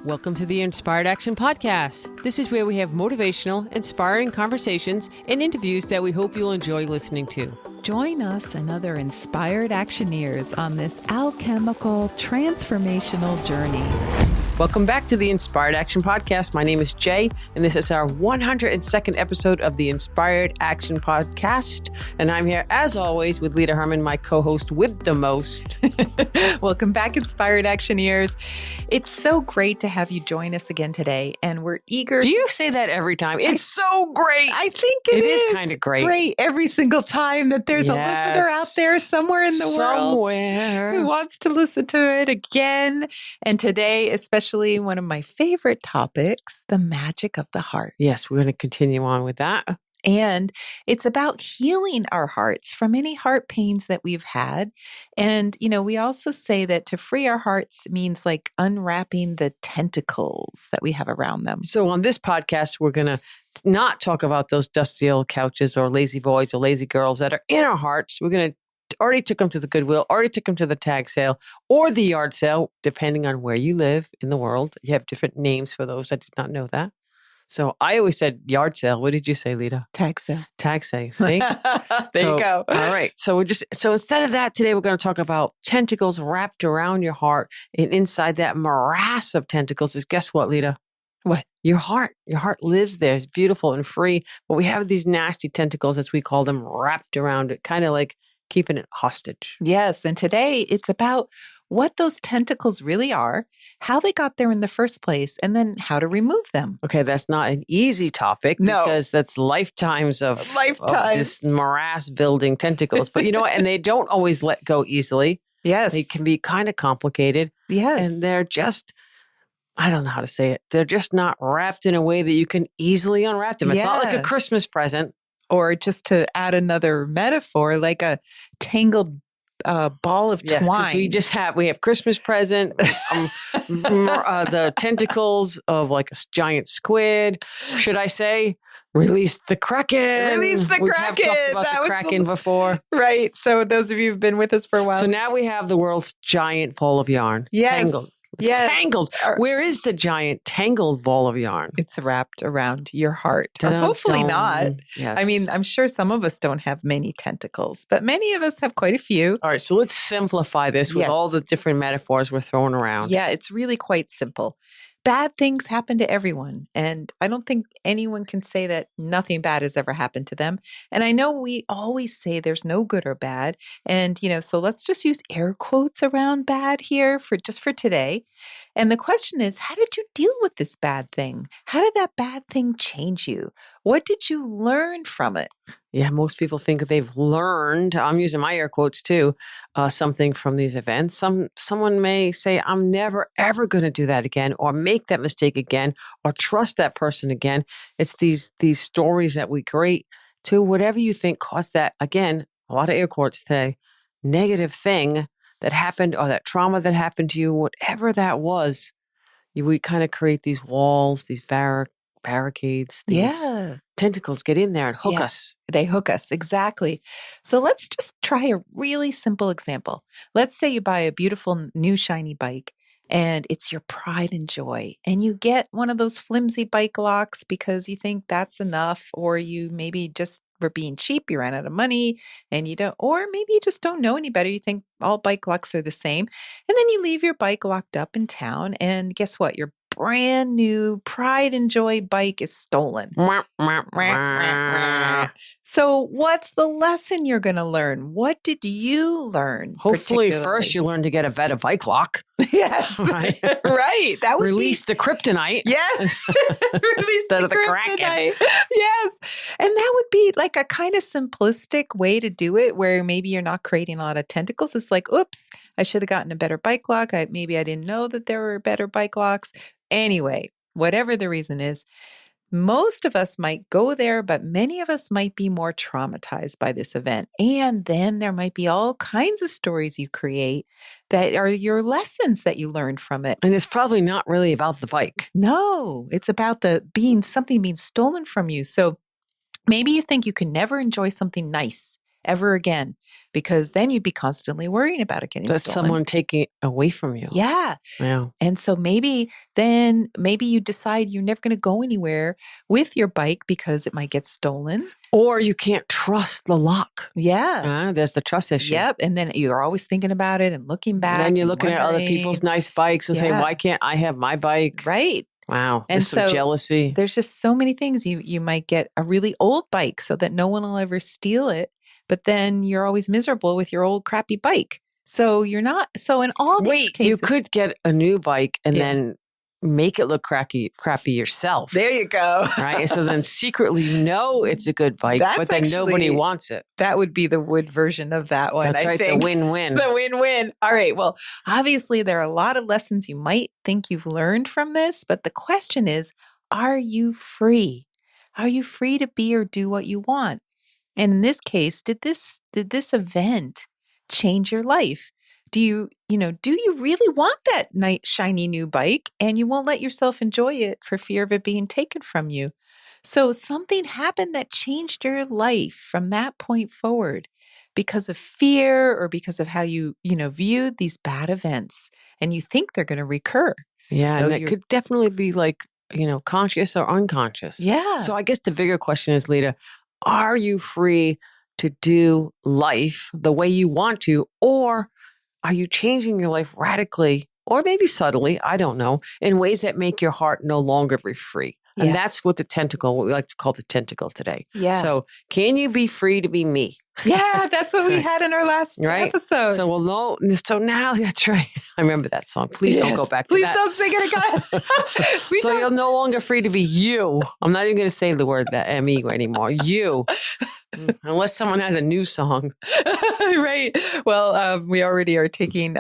Welcome to the Inspired Action Podcast. This is where we have motivational, inspiring conversations and interviews that we hope you'll enjoy listening to. Join us and other inspired actioneers on this alchemical, transformational journey. Welcome back to the Inspired Action Podcast. My name is Jay, and this is our 102nd episode of the Inspired Action Podcast. And I'm here, as always, with Leta Herman, my co-host with the most. Welcome back, Inspired Actioneers. It's so great to have you join us again today, and we're eager. Do you say that every time? It's so great. I think it is kind of great every single time that there's a listener out there somewhere in the world who wants to listen to it again. And today, especially one of my favorite topics, the magic of the heart. Yes, we're going to continue on with that. And it's about healing our hearts from any heart pains that we've had. And, we also say that to free our hearts means like unwrapping the tentacles that we have around them. So on this podcast, we're going to not talk about those dusty old couches or lazy boys or lazy girls that are in our hearts. We're going to already took them to the Goodwill, already took them to the tag sale or the yard sale, depending on where you live in the world. You have different names for those. I did not know that. So I always said yard sale. What did you say, Leta? Tag sale. Tag sale. See? There you go. All right. So instead of that, today we're going to talk about tentacles wrapped around your heart. And inside that morass of tentacles is, guess what, Leta? What? Your heart. Your heart lives there. It's beautiful and free. But we have these nasty tentacles, as we call them, wrapped around it, kind of like keeping it hostage. Yes. And today it's about what those tentacles really are, how they got there in the first place, and then how to remove them. Okay, that's not an easy topic because that's lifetimes of this morass building tentacles. But you know what? And they don't always let go easily. Yes. They can be kind of complicated. Yes. And they're just, I don't know how to say it. They're just not wrapped in a way that you can easily unwrap them. It's not like a Christmas present. Or just to add another metaphor, like a tangled ball of twine. We have Christmas present, the tentacles of like a giant squid. Should I say, release the Kraken? Release the Kraken. We have talked about the Kraken before. Right. So those of you who've been with us for a while. So now we have the world's giant ball of yarn. Yes. Tangled. It's tangled. Where is the giant tangled ball of yarn? It's wrapped around your heart. Or hopefully not. Yes. I mean, I'm sure some of us don't have many tentacles, but many of us have quite a few. All right. So let's simplify this with all the different metaphors we're throwing around. Yeah, it's really quite simple. Bad things happen to everyone. And I don't think anyone can say that nothing bad has ever happened to them. And I know we always say there's no good or bad. And, so let's just use air quotes around bad here for today. And the question is, how did you deal with this bad thing? How did that bad thing change you? What did you learn from it? Yeah, most people think they've learned, I'm using my air quotes too, something from these events. Someone may say, I'm never, ever going to do that again or make that mistake again or trust that person again. It's these stories that we create to whatever you think caused that, again, a lot of air quotes today, negative thing that happened or that trauma that happened to you, whatever that was. We kind of create these walls, these barricades, these tentacles get in there and hook us. They hook us, exactly. So let's just try a really simple example. Let's say you buy a beautiful new shiny bike and it's your pride and joy. And you get one of those flimsy bike locks because you think that's enough, or you maybe just were being cheap, you ran out of money and you don't, or maybe you just don't know any better. You think all bike locks are the same. And then you leave your bike locked up in town and guess what? Your brand new pride and joy bike is stolen. So what's the lesson you're going to learn? What did you learn? Hopefully first you learn to get a better bike lock. Yes. Right. Right. That would release the kryptonite. Yes. Release the kryptonite. Yes. And that would be like a kind of simplistic way to do it where maybe you're not creating a lot of tentacles. It's like, oops, I should have gotten a better bike lock. Maybe I didn't know that there were better bike locks. Anyway, whatever the reason is, most of us might go there, but many of us might be more traumatized by this event. And then there might be all kinds of stories you create that are your lessons that you learned from it. And it's probably not really about the bike. No, it's about something being stolen from you. So maybe you think you can never enjoy something nice ever again, because then you'd be constantly worrying about it getting That's stolen. someone taking it away from you. Yeah. Yeah. And so maybe you decide you're never going to go anywhere with your bike because it might get stolen. Or you can't trust the lock. Yeah. There's the trust issue. Yep. And then you're always thinking about it and looking back. And then you're and looking at other people's wondering. nice bikes and say, why can't I have my bike? Right. Wow. And There's some so jealousy. there's just so many things. You might get a really old bike so that no one will ever steal it, but then you're always miserable with your old crappy bike. So you're not. So in all these cases, you could get a new bike and then make it look crappy yourself. There you go. Right. So then secretly you know it's a good bike, but then nobody wants it. That would be the wood version of that one. That's right. The win-win. The win-win. All right. Well, obviously there are a lot of lessons you might think you've learned from this, but the question is, are you free? Are you free to be or do what you want? And in this case, did this event change your life? Do you really want that nice shiny new bike and you won't let yourself enjoy it for fear of it being taken from you? So something happened that changed your life from that point forward because of fear or because of how you viewed these bad events and you think they're going to recur. Yeah, so and it could definitely be like, conscious or unconscious. Yeah. So I guess the bigger question is, Leta, are you free to do life the way you want to, or are you changing your life radically or maybe subtly, I don't know, in ways that make your heart no longer be free? And that's what what we like to call the tentacle today. Yeah. So can you be free to be me? Yeah, that's what we had in our last episode. So so now that's right. I remember that song. Please don't go back to that. Please don't sing it again. So you're no longer free to be you. I'm not even going to say the word me anymore. You. Unless someone has a new song. Right. Well, we already are taking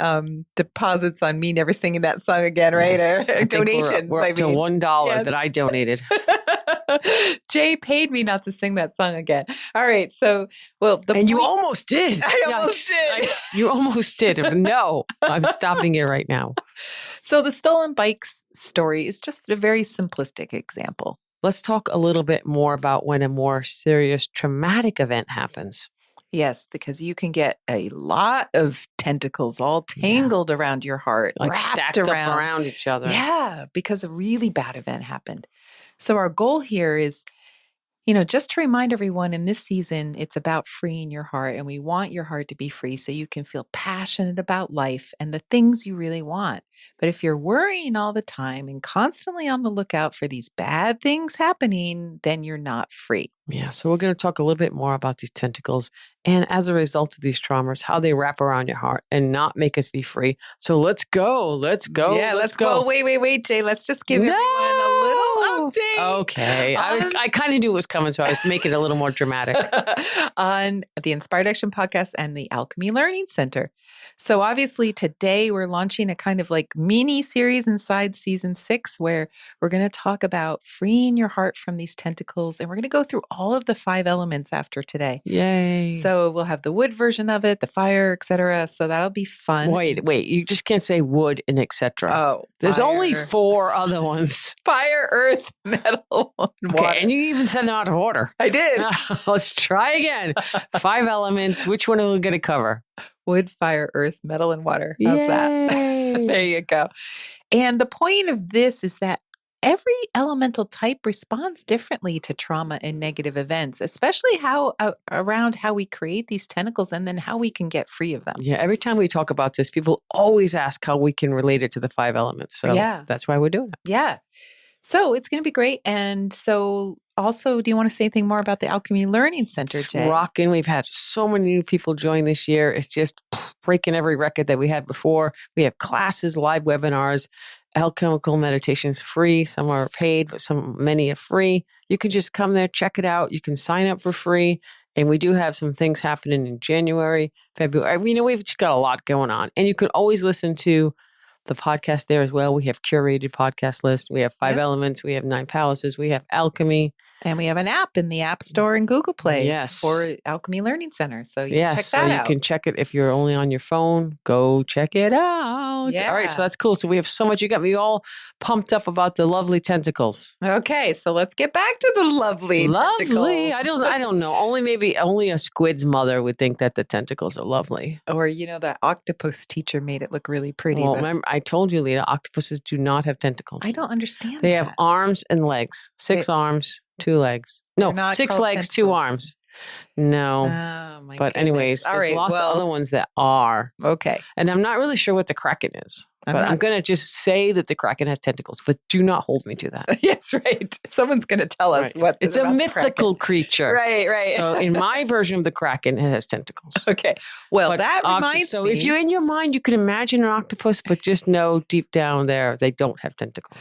deposits on me never singing that song again, right? Yes. Donations. We're up to $1 that I donated. Jay paid me not to sing that song again. All right. So, you almost did. I almost did. You almost did. No, I'm stopping it right now. So the stolen bikes story is just a very simplistic example. Let's talk a little bit more about when a more serious traumatic event happens. Yes, because you can get a lot of tentacles all tangled around your heart. Like stacked up around each other. Yeah, because a really bad event happened. So our goal here is, just to remind everyone in this season, it's about freeing your heart. And we want your heart to be free so you can feel passionate about life and the things you really want. But if you're worrying all the time and constantly on the lookout for these bad things happening, then you're not free. Yeah, so we're going to talk a little bit more about these tentacles and as a result of these traumas, how they wrap around your heart and not make us be free. So let's go. Yeah, let's go. Wait, Jay. Let's just give everyone a little update. Okay. I kind of knew it was coming, so I was making it a little more dramatic. On the Inspired Action Podcast and the Alchemy Learning Center. So obviously today we're launching a kind of like mini series inside season 6 where we're going to talk about freeing your heart from these tentacles. And we're going to go through all of the 5 elements after today. Yay. So we'll have the wood version of it, the fire, etc. So that'll be fun. Wait. You just can't say wood and etc. Oh, there's only 4 other ones. Fire, earth, metal, and water. Okay, and you even said them out of order. I did. Let's try again. 5 elements. Which one are we going to cover? Wood, fire, earth, metal, and water. How's that? There you go. And the point of this is that every elemental type responds differently to trauma and negative events, especially around how we create these tentacles and then how we can get free of them. Yeah, every time we talk about this, people always ask how we can relate it to the 5 elements. So that's why we're doing it. Yeah. So it's going to be great. And so also, do you want to say anything more about the Alchemy Learning Center, Jay? It's rocking. We've had so many new people join this year. It's just breaking every record that we had before. We have classes, live webinars, alchemical meditations free. Some are paid, but many are free. You can just come there, check it out. You can sign up for free. And we do have some things happening in January, February. We've just got a lot going on. And you can always listen to the podcast there as well. We have curated podcast lists. We have 5 elements. We have 9 palaces. We have alchemy. And we have an app in the App Store and Google Play Yes. for Alchemy Learning Center. So you can check that out. You can check it if you're only on your phone. Go check it out. Yeah. All right, so that's cool. So we have so much. You got me all pumped up about the lovely tentacles. Okay, so let's get back to the lovely tentacles. I don't know. Only a squid's mother would think that the tentacles are lovely. Or, that octopus teacher made it look really pretty. Well, remember, I told you, Leta, octopuses do not have tentacles. I don't understand They that. have arms and legs. 6 arms, 2 legs. No, 6 legs, 2 arms. No. Oh, my But goodness. anyways, there's lots of other ones that are. Okay. And I'm not really sure what the kraken is. I'm going to just say that the kraken has tentacles, but do not hold me to that. Yes, right. Someone's going to tell us what it's a mythical creature. Right. So in my version of the kraken, it has tentacles. Okay. Well, but that reminds me. So if you in your mind, you can imagine an octopus, but just know deep down there, they don't have tentacles.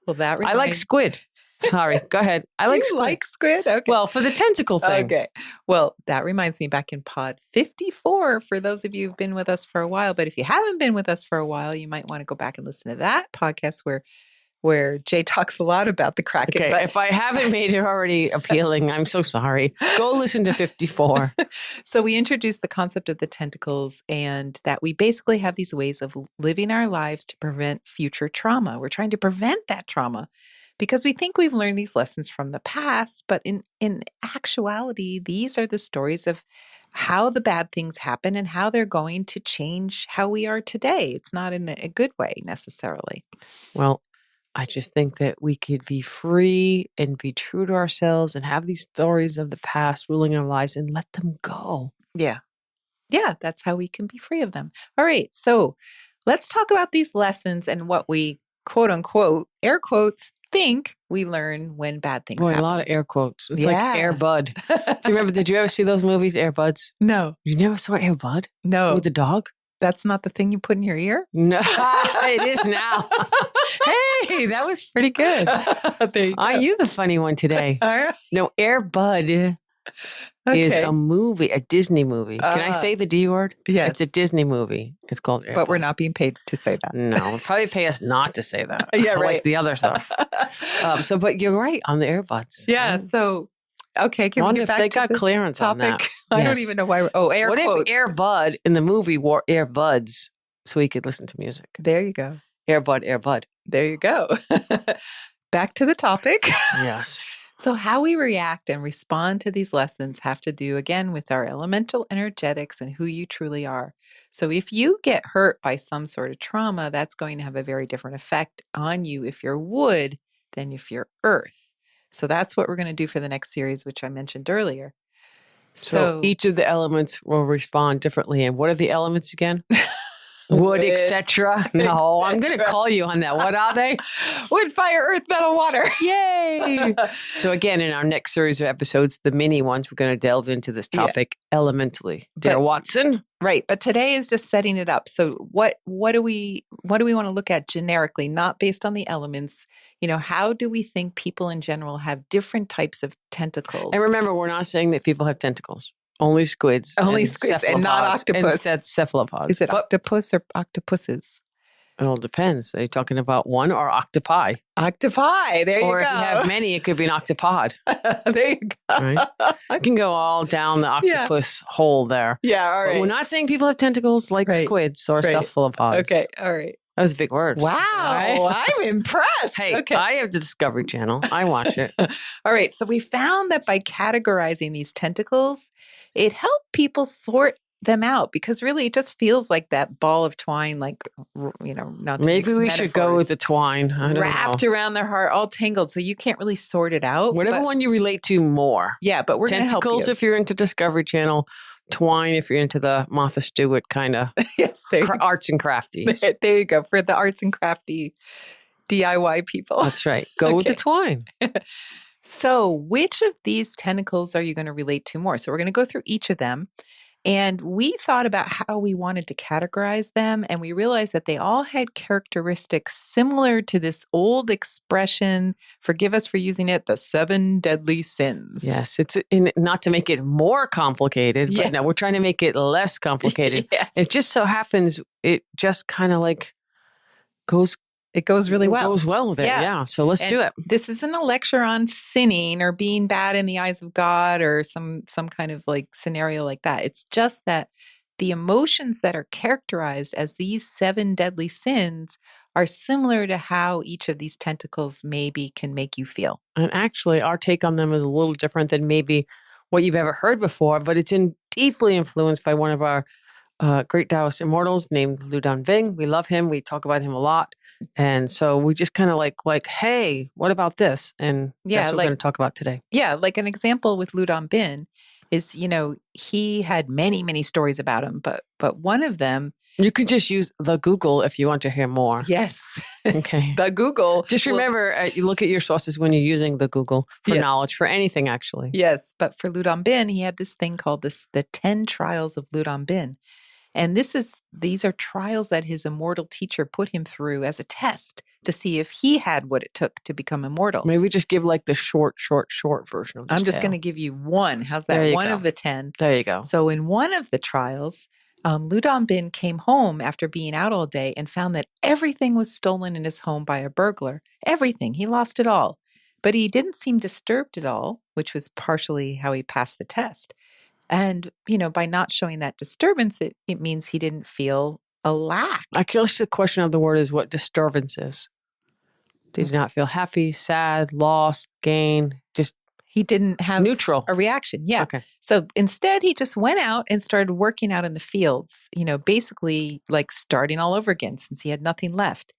Well, that reminds I like squid. Sorry, go ahead. I like squid. Like squid? Okay. Well, for the tentacle thing. Okay. Well, that reminds me back in pod 54, for those of you who've been with us for a while. But if you haven't been with us for a while, you might want to go back and listen to that podcast where Jay talks a lot about the kraken. Okay, but if I haven't made it already appealing, I'm so sorry. Go listen to 54. So we introduced the concept of the tentacles and that we basically have these ways of living our lives to prevent future trauma. We're trying to prevent that trauma because we think we've learned these lessons from the past, but in actuality, these are the stories of how the bad things happen and how they're going to change how we are today. It's not in a good way necessarily. Well, I just think that we could be free and be true to ourselves and have these stories of the past ruling our lives and let them go. Yeah. Yeah, that's how we can be free of them. All right. So let's talk about these lessons and what we quote unquote, air quotes, think we learn when bad things happen. A lot of air quotes. It's like Air Bud. Did you ever see those movies, Air Buds? No. You never saw Air Bud? No. With the dog? That's not the thing you put in your ear? No, it is now. Hey, that was pretty good. There you go. Are you the funny one today? No, Air Bud is a movie, a Disney movie. Can I say the D word? Yes. It's a Disney movie. It's called Air But Bud. We're not being paid to say that. No, probably pay us not to say that. Yeah, right. Like the other stuff. But you're right on the earbuds. Yeah, so... Okay, can we get back they to got the clearance topic? on that. I don't even know why. Air What quotes. if Air Bud in the movie wore earbuds so he could listen to music? There you go. Air Bud. There you go. Back to the topic. Yes. So how we react and respond to these lessons have to do, again, with our elemental energetics and who you truly are. So if you get hurt by some sort of trauma, that's going to have a very different effect on you if you're wood than if you're earth. So that's what we're going to do for the next series, which I mentioned earlier. So each of the elements will respond differently. And what are the elements again? Wood, etc. No, I'm going to call you on that. What are they? Wood, fire, earth, metal, water. Yay! So again, in our next series of episodes, the mini ones, we're going to delve into this topic elementally. Dear Watson. Right. But today is just setting it up. So what do we want to look at generically, not based on the elements? How do we think people in general have different types of tentacles? And remember, we're not saying that people have tentacles. Only squids. Only squids and not octopus. And cephalopods. Is it octopus or octopuses? It all depends. Are you talking about one or octopi? Octopi. There you go. Or if you have many, it could be an octopod. There you go. Right? You can go all down the octopus hole there. Yeah, all right. But we're not saying people have tentacles like squids or cephalopods. Okay, all right. That was a big word. Wow, right? I'm impressed. Hey, I have the Discovery Channel. I watch it. All right, so we found that by categorizing these tentacles, it helped people sort them out because really it just feels like that ball of twine, not to maybe we should go with the twine. I don't wrapped know. around their heart, all tangled, so you can't really sort it out. Whatever one you relate to more. Yeah, but we're going to help you. Tentacles if you're into Discovery Channel. Twine if you're into the Martha Stewart kind of arts and crafties. There you go. For the arts and crafty DIY people. That's right. Go with the twine. So which of these tentacles are you going to relate to more? So we're going to go through each of them. And we thought about how we wanted to categorize them. And we realized that they all had characteristics similar to this old expression, forgive us for using it, the 7 deadly sins. Yes. It's not to make it more complicated, but no, we're trying to make it less complicated. Yes. It just so happens, it just kind of like goes it goes really well. It goes well with it. Yeah. So let's do it. This isn't a lecture on sinning or being bad in the eyes of God or some kind of like scenario like that. It's just that the emotions that are characterized as these 7 deadly sins are similar to how each of these tentacles maybe can make you feel. And actually, our take on them is a little different than maybe what you've ever heard before, but it's deeply influenced by one of our great Taoist immortals named Lu Dongbing. We love him. We talk about him a lot. And so we just kind of like, hey, what about this? And that's what we're going to talk about today. Yeah, like an example with Lu Dongbing is, he had many, many stories about him, but one of them. You can just use the Google if you want to hear more. Yes. Okay. The Google. Just remember, you look at your sources when you're using the Google for knowledge, for anything, actually. Yes. But for Lu Dongbing, he had this thing called the 10 trials of Lu Dongbing. And these are trials that his immortal teacher put him through as a test to see if he had what it took to become immortal. Maybe we just give like the short version of this. I'm just going to give you one. How's that? One of the 10. There you go. So in one of the trials, Lu Dongbing came home after being out all day and found that everything was stolen in his home by a burglar. Everything. He lost it all. But he didn't seem disturbed at all, which was partially how he passed the test. And, by not showing that disturbance, it means he didn't feel a lack. I guess the question of the word is what disturbance is. Did he not feel happy, sad, lost, gain? Just he didn't have neutral a reaction. Yeah. Okay. So instead, he just went out and started working out in the fields, basically like starting all over again since he had nothing left.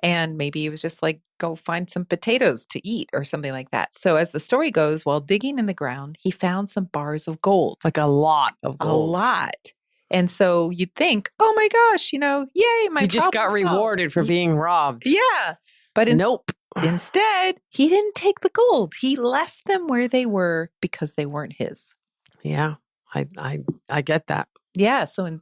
And maybe he was just like, go find some potatoes to eat or something like that. So as the story goes, while digging in the ground, he found some bars of gold. Like a lot of gold. A lot. And so you'd think, oh my gosh, yay, my He just got rewarded for being robbed. Yeah. But nope. Instead, he didn't take the gold. He left them where they were because they weren't his. Yeah, I get that. Yeah. So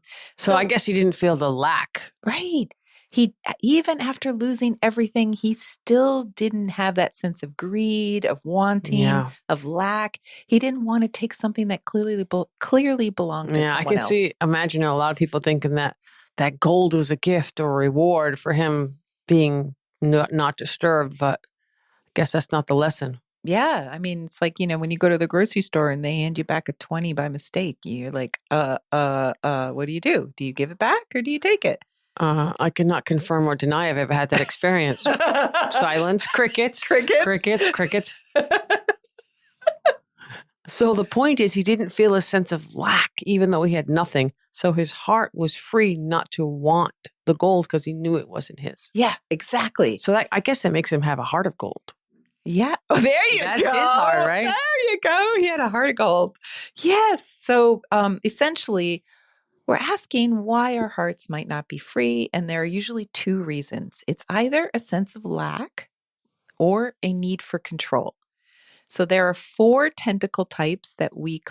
I guess he didn't feel the lack. Right. He, even after losing everything, he still didn't have that sense of greed, of wanting, of lack. He didn't want to take something that clearly belonged to someone else. I can imagine a lot of people thinking that gold was a gift or a reward for him being not disturbed, but I guess that's not the lesson. Yeah. I mean, it's like, when you go to the grocery store and they hand you back a 20 by mistake, you're like, what do you do? Do you give it back or do you take it? I cannot confirm or deny I've ever had that experience. Silence, crickets. So the point is he didn't feel a sense of lack, even though he had nothing. So his heart was free not to want the gold because he knew it wasn't his. Yeah, exactly. So I guess that makes him have a heart of gold. Yeah. Oh, there you go. That's his heart, right? There you go. He had a heart of gold. Yes. So essentially, we're asking why our hearts might not be free. And there are usually 2 reasons. It's either a sense of lack or a need for control. So there are 4 tentacle types that we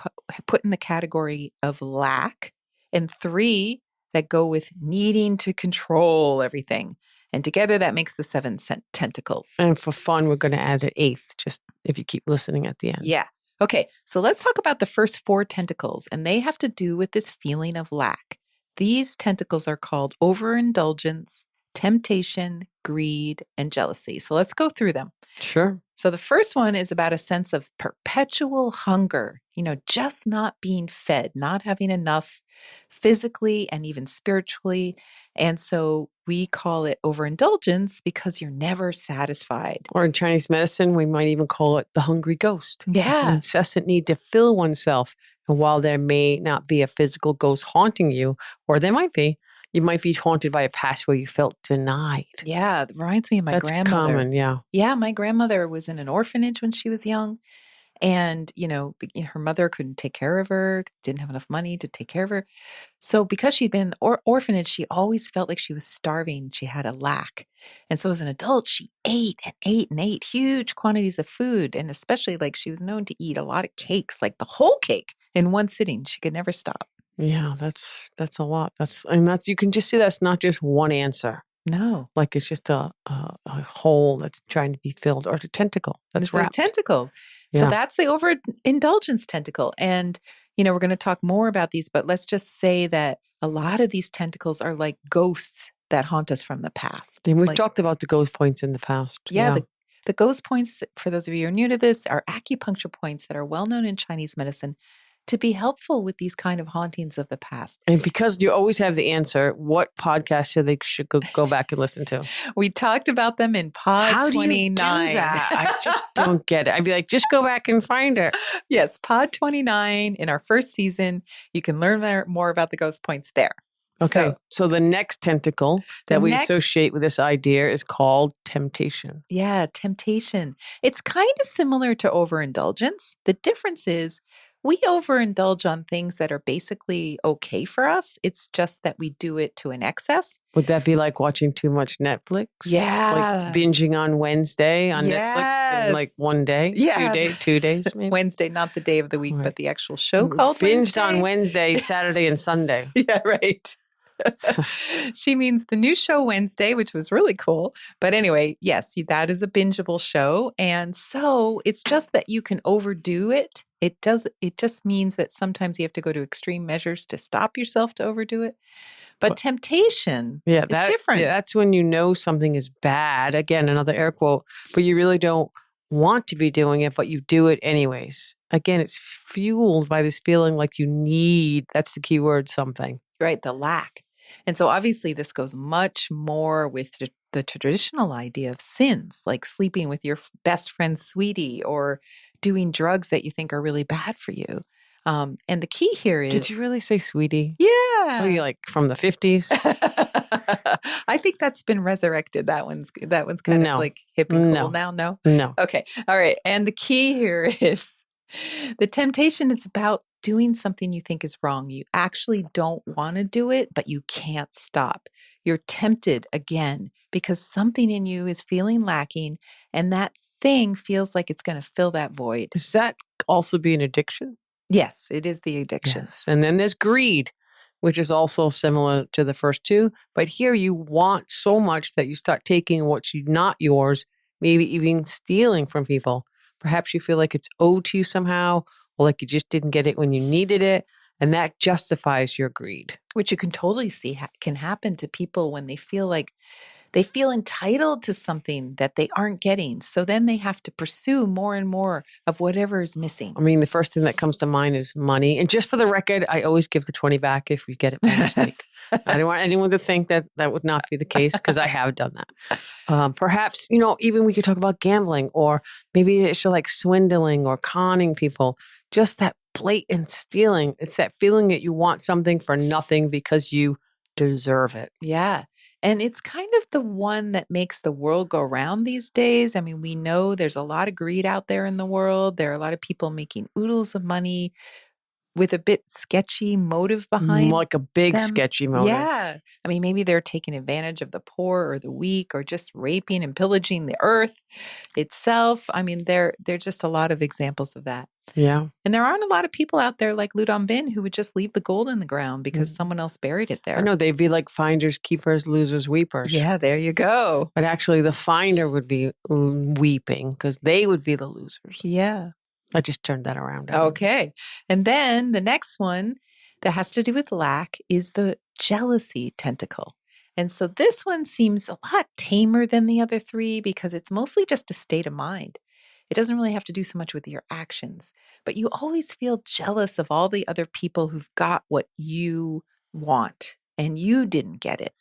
put in the category of lack and 3 that go with needing to control everything. And together that makes the 7 tentacles. And for fun, we're going to add an 8th, just if you keep listening at the end. Yeah. Okay. So let's talk about the first 4 tentacles, and they have to do with this feeling of lack. These tentacles are called overindulgence, temptation, greed, and jealousy. So let's go through them. Sure. So the first one is about a sense of perpetual hunger, just not being fed, not having enough physically and even spiritually. And so we call it overindulgence because you're never satisfied. Or in Chinese medicine, we might even call it the hungry ghost. Yeah. It's an incessant need to fill oneself. And while there may not be a physical ghost haunting you, or there might be, you might be haunted by a past where you felt denied. Yeah, it reminds me of my grandmother. That's common, yeah. Yeah, my grandmother was in an orphanage when she was young. And, her mother couldn't take care of her, didn't have enough money to take care of her. So because she'd been in the orphanage, she always felt like she was starving. She had a lack. And so as an adult, she ate and ate and ate huge quantities of food. And especially she was known to eat a lot of cakes, like the whole cake in one sitting. She could never stop. Yeah, that's a lot. You can just see that's not just one answer. No. Like it's just a hole that's trying to be filled, or a tentacle that's wrapped. A tentacle. Yeah. So that's the overindulgence tentacle. And, we're going to talk more about these, but let's just say that a lot of these tentacles are like ghosts that haunt us from the past. And we've talked about the ghost points in the past. Yeah. The ghost points, for those of you who are new to this, are acupuncture points that are well known in Chinese medicine to be helpful with these kind of hauntings of the past. And because you always have the answer, what podcast should go back and listen to? We talked about them in Pod How 29. do you do that? I just don't get it. I'd be like, just go back and find it. Yes, Pod 29 in our first season. You can learn more about the ghost points there. Okay, so the next tentacle that we associate with this idea is called temptation. Yeah, temptation. It's kind of similar to overindulgence. The difference is we overindulge on things that are basically okay for us. It's just that we do it to an excess. Would that be like watching too much Netflix? Yeah. Like binging on Wednesday on Netflix in like one day? Yeah. 2 days maybe? Wednesday, not the day of the week, but the actual show called Binged Wednesday. on Wednesday, Saturday, and Sunday. Yeah, right. She means the new show Wednesday, which was really cool. But anyway, yes, that is a bingeable show. And so it's just that you can overdo it. It just means that sometimes you have to go to extreme measures to stop yourself to overdo it. But temptation is different. Yeah, that's when you know something is bad. Again, another air quote, but you really don't want to be doing it, but you do it anyways. Again, it's fueled by this feeling like you need, that's the key word, something. Right, the lack. And so obviously this goes much more with the traditional idea of sins, like sleeping with your best friend's sweetie or doing drugs that you think are really bad for you. And the key here is... Did you really say sweetie? Yeah. Are you like from the 50s? I think that's been resurrected. That one's kind of like hip and cool now. No? Okay. All right. And the key here is the temptation. It's about doing something you think is wrong. You actually don't want to do it, but you can't stop. You're tempted again because something in you is feeling lacking, and that thing feels like it's going to fill that void. Does that also be an addiction? Yes, it is the addiction. Yes. And then there's greed, which is also similar to the first two. But here you want so much that you start taking what's not yours, maybe even stealing from people. Perhaps you feel like it's owed to you somehow, or like you just didn't get it when you needed it. And that justifies your greed. Which you can totally see can happen to people when they feel like they feel entitled to something that they aren't getting. So then they have to pursue more and more of whatever is missing. I mean, the first thing that comes to mind is money. And just for the record, I always give the 20 back if you get it by mistake. I don't want anyone to think that would not be the case because I have done that. Perhaps, even we could talk about gambling, or maybe it's like swindling or conning people. Just that blatant stealing. It's that feeling that you want something for nothing because you deserve it. Yeah. And it's kind of the one that makes the world go round these days. I mean, we know there's a lot of greed out there in the world. There are a lot of people making oodles of money with a bit sketchy motive behind like a big them. Sketchy motive. Yeah. I mean, maybe they're taking advantage of the poor or the weak, or just raping and pillaging the earth itself. I mean, there are just a lot of examples of that. Yeah. And there aren't a lot of people out there like Ludon Bin who would just leave the gold in the ground because someone else buried it there. I know, they'd be like finders, keepers, losers, weepers. Yeah, there you go. But actually the finder would be weeping because they would be the losers. Yeah. I just turned that around. Okay. And then the next one that has to do with lack is the jealousy tentacle. And so this one seems a lot tamer than the other three because it's mostly just a state of mind. It doesn't really have to do so much with your actions, but you always feel jealous of all the other people who've got what you want and you didn't get it.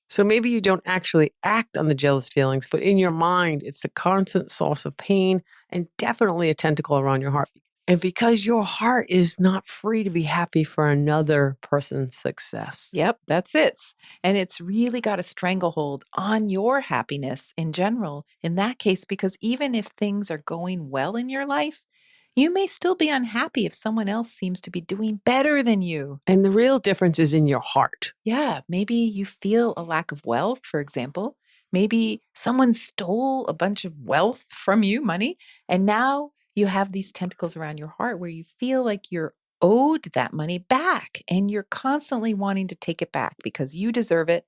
So maybe you don't actually act on the jealous feelings, but in your mind, it's a constant source of pain and definitely a tentacle around your heart. And because your heart is not free to be happy for another person's success. Yep, that's it. And it's really got a stranglehold on your happiness in general in that case, because even if things are going well in your life, you may still be unhappy if someone else seems to be doing better than you. And the real difference is in your heart. Yeah, maybe you feel a lack of wealth, for example. Maybe someone stole a bunch of wealth from you, money, and now you have these tentacles around your heart where you feel like you're owed that money back and you're constantly wanting to take it back because you deserve it.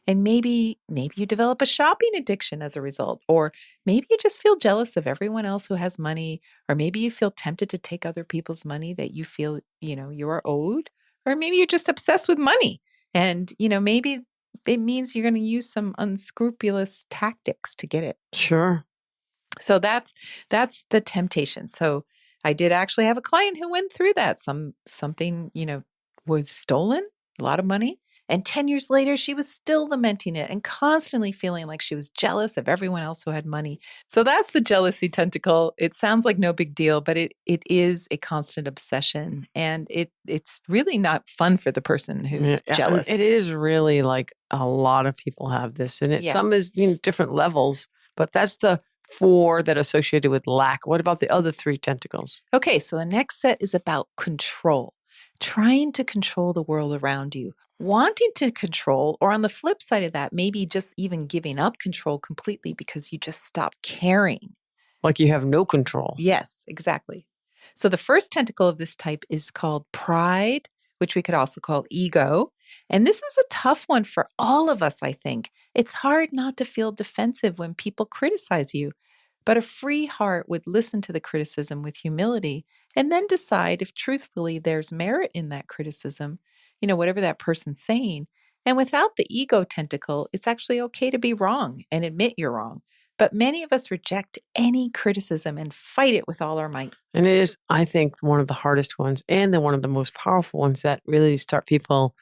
And maybe you develop a shopping addiction as a result, or maybe you just feel jealous of everyone else who has money, or maybe you feel tempted to take other people's money that you feel, you are owed, or maybe you're just obsessed with money. And, maybe it means you're going to use some unscrupulous tactics to get it. Sure. So that's the temptation. So I did actually have a client who went through that. Something, was stolen, a lot of money. And 10 years later, she was still lamenting it and constantly feeling like she was jealous of everyone else who had money. So that's the jealousy tentacle. It sounds like no big deal, but it is a constant obsession. And it's really not fun for the person who's jealous. It is really like a lot of people have this. And some is different levels, but that's the 4 that are associated with lack. What about the other 3 tentacles? Okay, so the next set is about control. Trying to control the world around you, wanting to control, or on the flip side of that, maybe just even giving up control completely because you just stop caring. Like you have no control. Yes, exactly. So the first tentacle of this type is called pride, which we could also call ego. And this is a tough one for all of us, I think. It's hard not to feel defensive when people criticize you. But a free heart would listen to the criticism with humility and then decide if truthfully there's merit in that criticism, whatever that person's saying. And without the ego tentacle, it's actually okay to be wrong and admit you're wrong. But many of us reject any criticism and fight it with all our might. And it is, I think, one of the hardest ones and one of the most powerful ones that really start people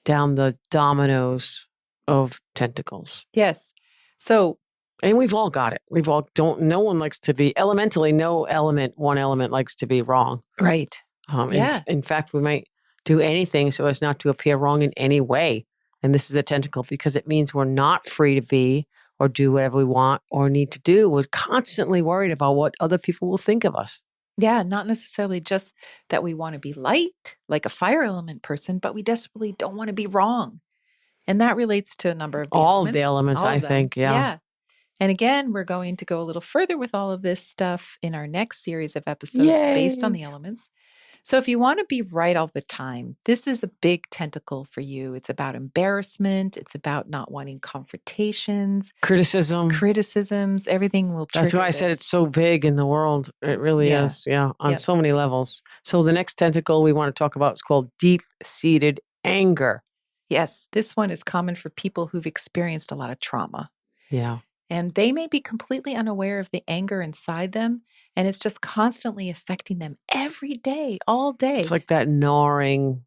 down the dominoes of tentacles. Yes. So, and we've all got it. No one likes to be elementally, one element likes to be wrong. Right. In fact, we might do anything so as not to appear wrong in any way. And this is a tentacle because it means we're not free to be or do whatever we want or need to do. We're constantly worried about what other people will think of us. Yeah, not necessarily just that we want to be light, like a fire element person, but we desperately don't want to be wrong. And that relates to a number of all of the elements, I think. Yeah. And again, we're going to go a little further with all of this stuff in our next series of episodes based on the elements. So if you want to be right all the time, this is a big tentacle for you. It's about embarrassment. It's about not wanting confrontations. Criticisms. Everything will trigger That's why I said it's so big in the world. It really is. Yeah. On so many levels. So the next tentacle we want to talk about is called deep-seated anger. Yes. This one is common for people who've experienced a lot of trauma. Yeah. And they may be completely unaware of the anger inside them. And it's just constantly affecting them every day, all day. It's like that gnawing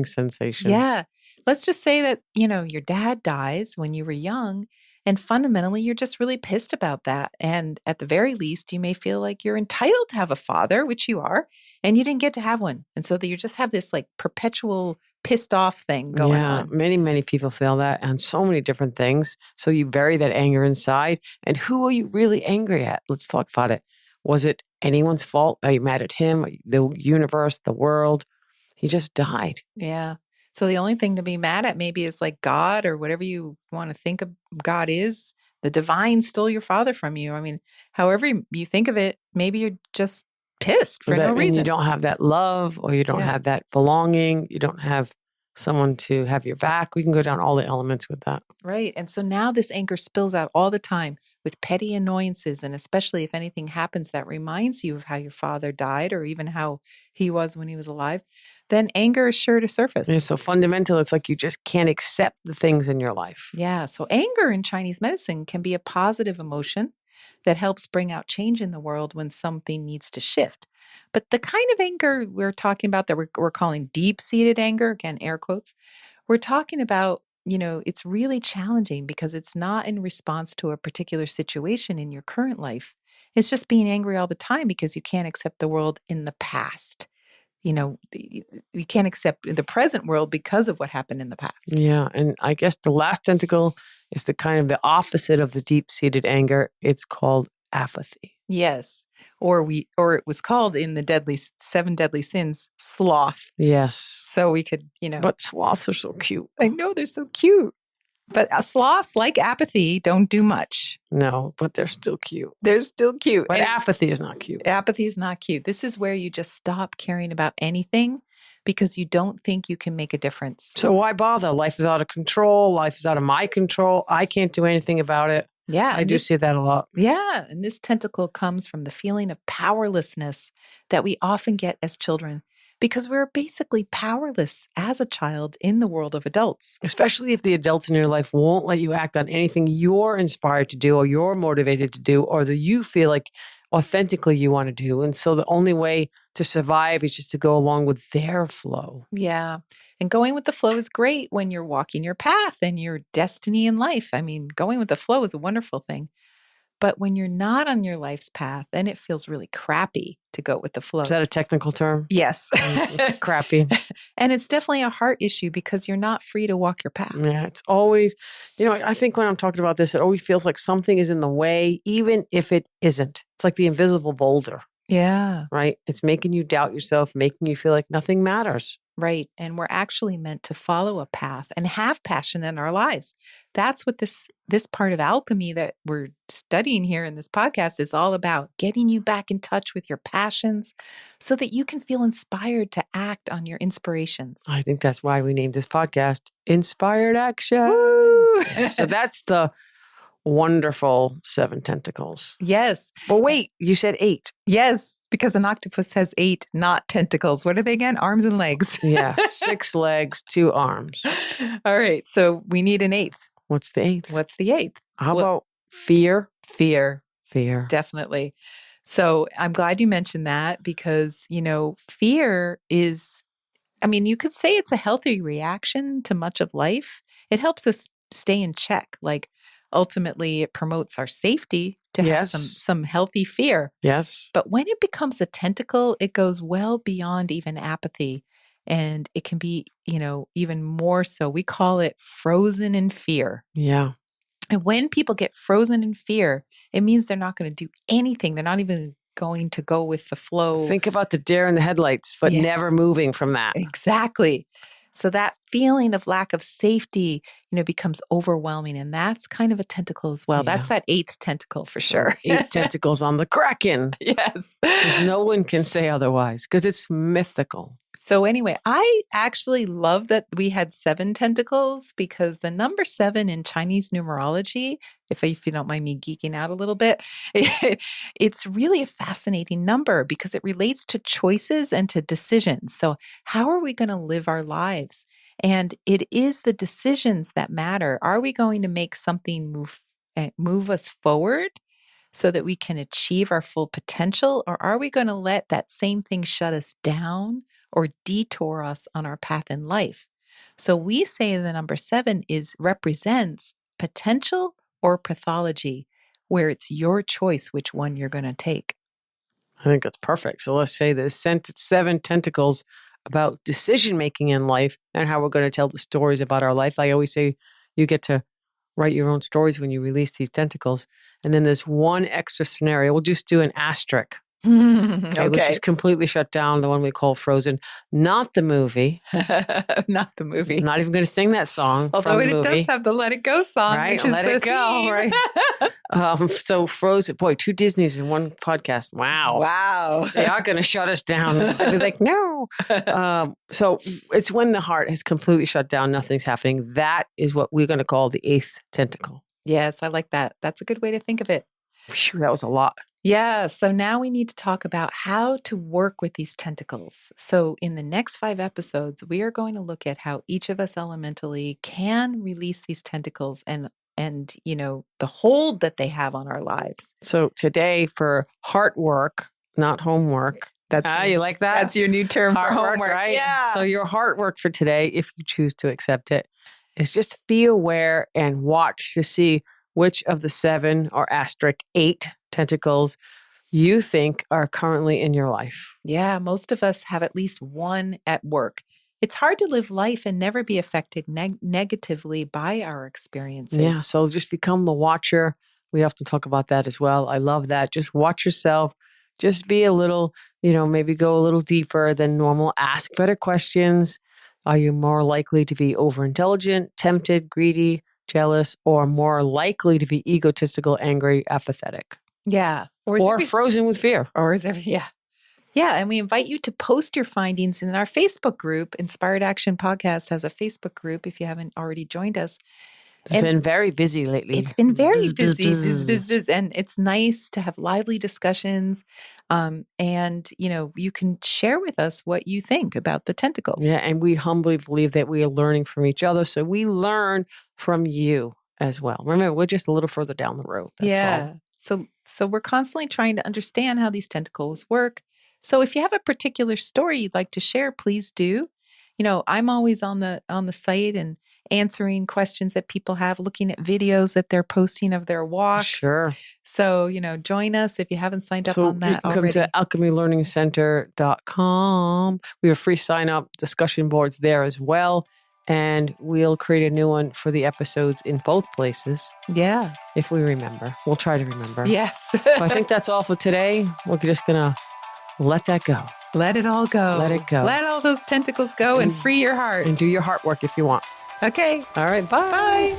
sensation. Yeah. Let's just say that, your dad dies when you were young. And fundamentally, you're just really pissed about that. And at the very least, you may feel like you're entitled to have a father, which you are, and you didn't get to have one. And so that you just have this like perpetual pissed off thing going on. Many, many people feel that on so many different things. So you bury that anger inside. And who are you really angry at? Let's talk about it. Was it anyone's fault? Are you mad at him, the universe, the world? He just died. Yeah. So the only thing to be mad at maybe is like God or whatever you want to think of God is. The divine stole your father from you. I mean, however you think of it, maybe you're just pissed for no reason. And you don't have that love or you don't have that belonging. You don't have someone to have your back. We can go down all the elements with that. Right. And so now this anger spills out all the time with petty annoyances. And especially if anything happens that reminds you of how your father died or even how he was when he was alive, then anger is sure to surface. Yeah, so fundamental, it's like you just can't accept the things in your life. Yeah. So anger in Chinese medicine can be a positive emotion that helps bring out change in the world when something needs to shift. But the kind of anger we're talking about that we're calling deep-seated anger, again, air quotes, we're talking about, it's really challenging because it's not in response to a particular situation in your current life. It's just being angry all the time because you can't accept the world in the past. You can't accept the present world because of what happened in the past. Yeah. And I guess the last tentacle is the kind of the opposite of the deep-seated anger. It's called apathy. Yes. Or it was called in the 7 deadly sins, sloth. Yes. So we could, But sloths are so cute. I know they're so cute. But sloths, like apathy, don't do much. No, but they're still cute. They're still cute. But apathy is not cute. Apathy is not cute. This is where you just stop caring about anything because you don't think you can make a difference. So why bother? Life is out of control. Life is out of my control. I can't do anything about it. Yeah. I do see that a lot. Yeah. And this tentacle comes from the feeling of powerlessness that we often get as children because we're basically powerless as a child in the world of adults. Especially if the adults in your life won't let you act on anything you're inspired to do or you're motivated to do or that you feel like authentically you want to do. And so the only way to survive is just to go along with their flow. Yeah. And going with the flow is great when you're walking your path and your destiny in life. I mean, going with the flow is a wonderful thing. But when you're not on your life's path, then it feels really crappy to go with the flow. Is that a technical term? Yes. Crappy. And it's definitely a heart issue because you're not free to walk your path. Yeah, it's always, I think when I'm talking about this, it always feels like something is in the way, even if it isn't. It's like the invisible boulder. Yeah. Right? It's making you doubt yourself, making you feel like nothing matters. Right. And we're actually meant to follow a path and have passion in our lives. That's what this part of alchemy that we're studying here in this podcast is all about, getting you back in touch with your passions so that you can feel inspired to act on your inspirations. I think that's why we named this podcast Inspired Action. Woo! So that's the wonderful 7 tentacles. Yes. But wait, you said 8. Yes, because an octopus has 8, not tentacles. What are they again? Arms and legs. Yeah, 6 legs, 2 arms. All right. So we need an 8th. What's the 8th? What's the 8th? How about fear? Fear. Fear. Definitely. So I'm glad you mentioned that because, fear is, you could say it's a healthy reaction to much of life. It helps us stay in check. Like ultimately it promotes our safety to have some healthy fear. Yes. But when it becomes a tentacle, it goes well beyond even apathy. And it can be, even more so. We call it frozen in fear. Yeah. And when people get frozen in fear, it means they're not going to do anything. They're not even going to go with the flow. Think about the deer in the headlights, but never moving from that. Exactly. So that feeling of lack of safety, becomes overwhelming. And that's kind of a tentacle as well. Yeah. That's that 8th tentacle for sure. 8 tentacles on the Kraken. Yes. Because no one can say otherwise, because it's mythical. So anyway, I actually love that we had 7 tentacles because the number 7 in Chinese numerology, if you don't mind me geeking out a little bit, it's really a fascinating number because it relates to choices and to decisions. So how are we going to live our lives? And it is the decisions that matter. Are we going to make something move us forward so that we can achieve our full potential? Or are we going to let that same thing shut us down or detour us on our path in life? So we say the number 7 represents potential or pathology, where it's your choice which one you're going to take. I think that's perfect. So let's say there's 7 tentacles about decision-making in life and how we're going to tell the stories about our life. I always say you get to write your own stories when you release these tentacles. And then there's one extra scenario. We'll just do an asterisk. Okay. Which is completely shut down, the one we call Frozen. Not the movie. Not the movie. Not even going to sing that song. Although it does have the Let It Go song, right? which is Let It Go, right? So Frozen, boy, 2 Disneys in one podcast. Wow. Wow. They are going to shut us down. They're like, no. So it's when the heart has completely shut down, nothing's happening. That is what we're going to call the 8th tentacle. Yes, I like that. That's a good way to think of it. Whew, that was a lot. Yeah. So now we need to talk about how to work with these tentacles. So in the next 5 episodes, we are going to look at how each of us elementally can release these tentacles and the hold that they have on our lives. So today for heart work, not homework. You like that? That's your new term heart for homework, work, right? Yeah. So your heart work for today, if you choose to accept it, is just to be aware and watch to see which of the 7 or asterisk 8 tentacles you think are currently in your life. Yeah, most of us have at least one at work. It's hard to live life and never be affected negatively by our experiences. Yeah, so just become the watcher. We often talk about that as well. I love that. Just watch yourself. Just be a little, maybe go a little deeper than normal. Ask better questions. Are you more likely to be overintelligent, tempted, greedy, jealous, or more likely to be egotistical, angry, apathetic? Yeah. Or frozen with fear. Yeah. Yeah. And we invite you to post your findings in our Facebook group. Inspired Action Podcast has a Facebook group if you haven't already joined us. It's been very busy lately. It's been very busy. And it's nice to have lively discussions. And, you can share with us what you think about the tentacles. Yeah, and we humbly believe that we are learning from each other. So we learn from you as well. Remember, we're just a little further down the road. That's all. So we're constantly trying to understand how these tentacles work. So if you have a particular story you'd like to share, please do. I'm always on the site and answering questions that people have, looking at videos that they're posting of their walks. Sure. So, join us if you haven't signed up on that already. Come to alchemylearningcenter.com. We have free sign-up discussion boards there as well. And we'll create a new one for the episodes in both places. Yeah. If we remember. We'll try to remember. Yes. So I think that's all for today. We're just going to let that go. Let it all go. Let it go. Let all those tentacles go and free your heart. And do your heart work if you want. Okay. All right. Bye. Bye.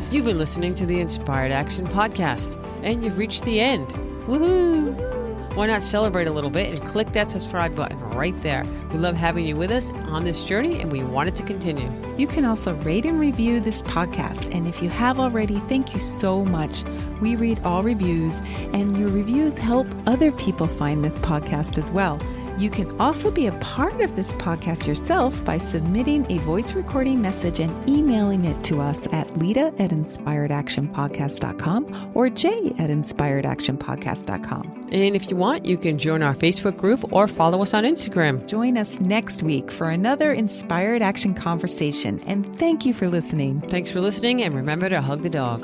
You've been listening to the Inspired Action Podcast, and you've reached the end. Woohoo! Why not celebrate a little bit and click that subscribe button right there? We love having you with us on this journey, and we want it to continue. You can also rate and review this podcast. And if you have already, thank you so much. We read all reviews, and your reviews help other people find this podcast as well. You can also be a part of this podcast yourself by submitting a voice recording message and emailing it to us at leta@inspiredactionpodcast.com or jay@inspiredactionpodcast.com. And if you want, you can join our Facebook group or follow us on Instagram. Join us next week for another Inspired Action conversation. And thank you for listening. Thanks for listening, and remember to hug the dog.